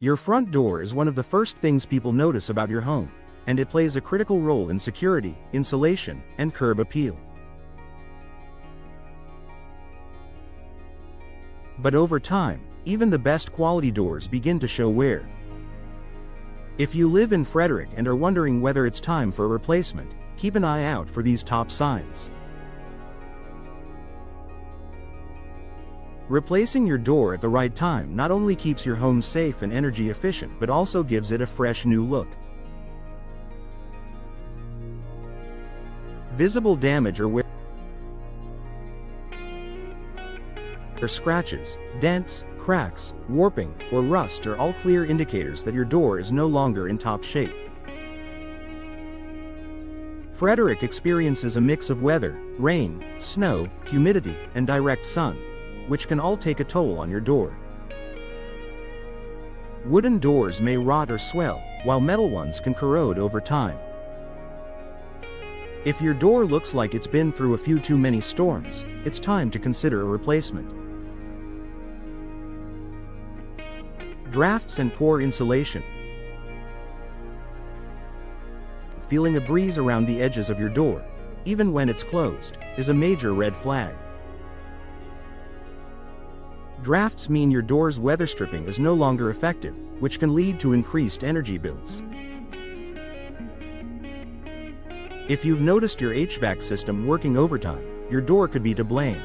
Your front door is one of the first things people notice about your home, and it plays a critical role in security, insulation, and curb appeal. But over time, even the best quality doors begin to show wear. If you live in Frederick and are wondering whether it's time for a replacement, keep an eye out for these top signs. Replacing your door at the right time not only keeps your home safe and energy efficient but also gives it a fresh new look. Visible damage or wear. Scratches, dents, cracks, warping, or rust are all clear indicators that your door is no longer in top shape. Frederick experiences a mix of weather, rain, snow, humidity, and direct sun, which can all take a toll on your door. Wooden doors may rot or swell, while metal ones can corrode over time. If your door looks like it's been through a few too many storms, it's time to consider a replacement. Drafts and poor insulation. Feeling a breeze around the edges of your door, even when it's closed, is a major red flag. Drafts mean your door's weather stripping is no longer effective, which can lead to increased energy bills. If you've noticed your HVAC system working overtime, your door could be to blame.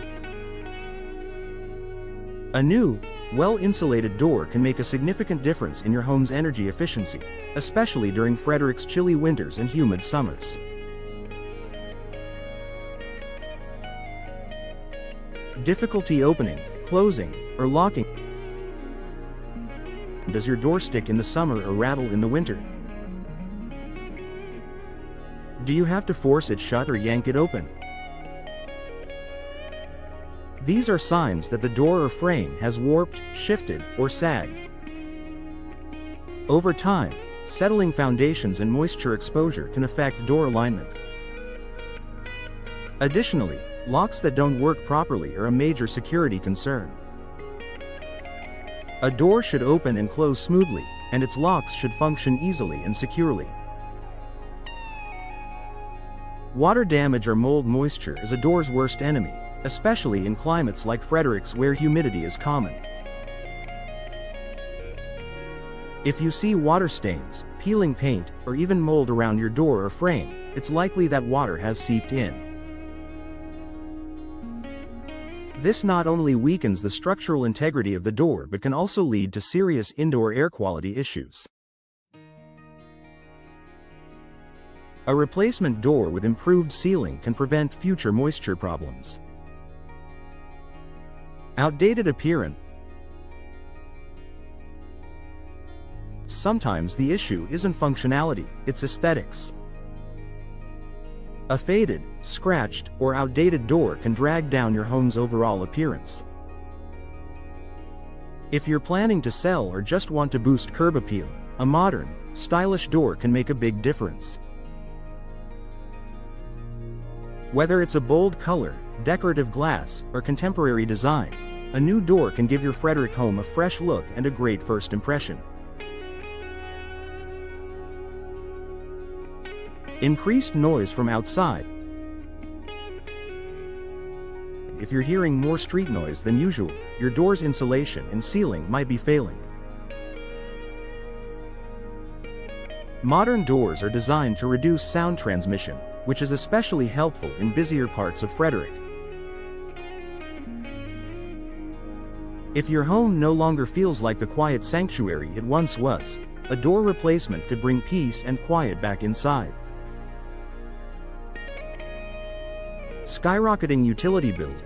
A new, well-insulated door can make a significant difference in your home's energy efficiency, especially during Frederick's chilly winters and humid summers. Difficulty opening, closing, or locking. Does your door stick in the summer or rattle in the winter? Do you have to force it shut or yank it open? These are signs that the door or frame has warped, shifted, or sagged. Over time, settling foundations and moisture exposure can affect door alignment. Additionally, locks that don't work properly are a major security concern. A door should open and close smoothly, and its locks should function easily and securely. Water damage or mold moisture is a door's worst enemy, especially in climates like Frederick's where humidity is common. If you see water stains, peeling paint, or even mold around your door or frame, it's likely that water has seeped in. This not only weakens the structural integrity of the door but can also lead to serious indoor air quality issues. A replacement door with improved sealing can prevent future moisture problems. Outdated appearance. Sometimes the issue isn't functionality, it's aesthetics. A faded, scratched, or outdated door can drag down your home's overall appearance. If you're planning to sell or just want to boost curb appeal, a modern, stylish door can make a big difference. Whether it's a bold color, decorative glass, or contemporary design, a new door can give your Frederick home a fresh look and a great first impression. Increased noise from outside. If you're hearing more street noise than usual, your door's insulation and sealing might be failing. Modern doors are designed to reduce sound transmission, which is especially helpful in busier parts of Frederick. If your home no longer feels like the quiet sanctuary it once was, a door replacement could bring peace and quiet back inside. Skyrocketing utility bills.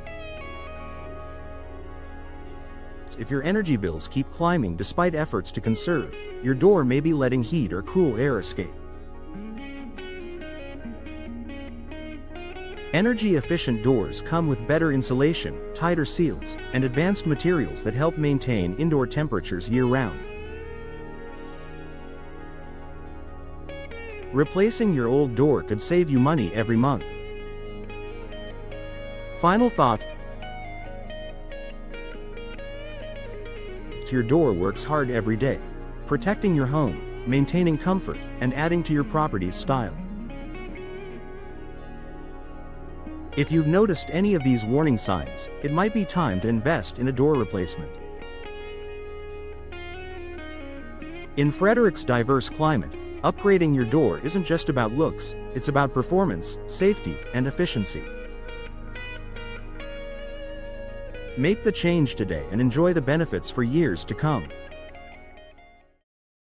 If your energy bills keep climbing despite efforts to conserve, your door may be letting heat or cool air escape. Energy-efficient doors come with better insulation, tighter seals, and advanced materials that help maintain indoor temperatures year-round. Replacing your old door could save you money every month. Final thoughts. Your door works hard every day, protecting your home, maintaining comfort, and adding to your property's style. If you've noticed any of these warning signs, it might be time to invest in a door replacement. In Frederick's diverse climate, upgrading your door isn't just about looks, it's about performance, safety, and efficiency. Make the change today and enjoy the benefits for years to come.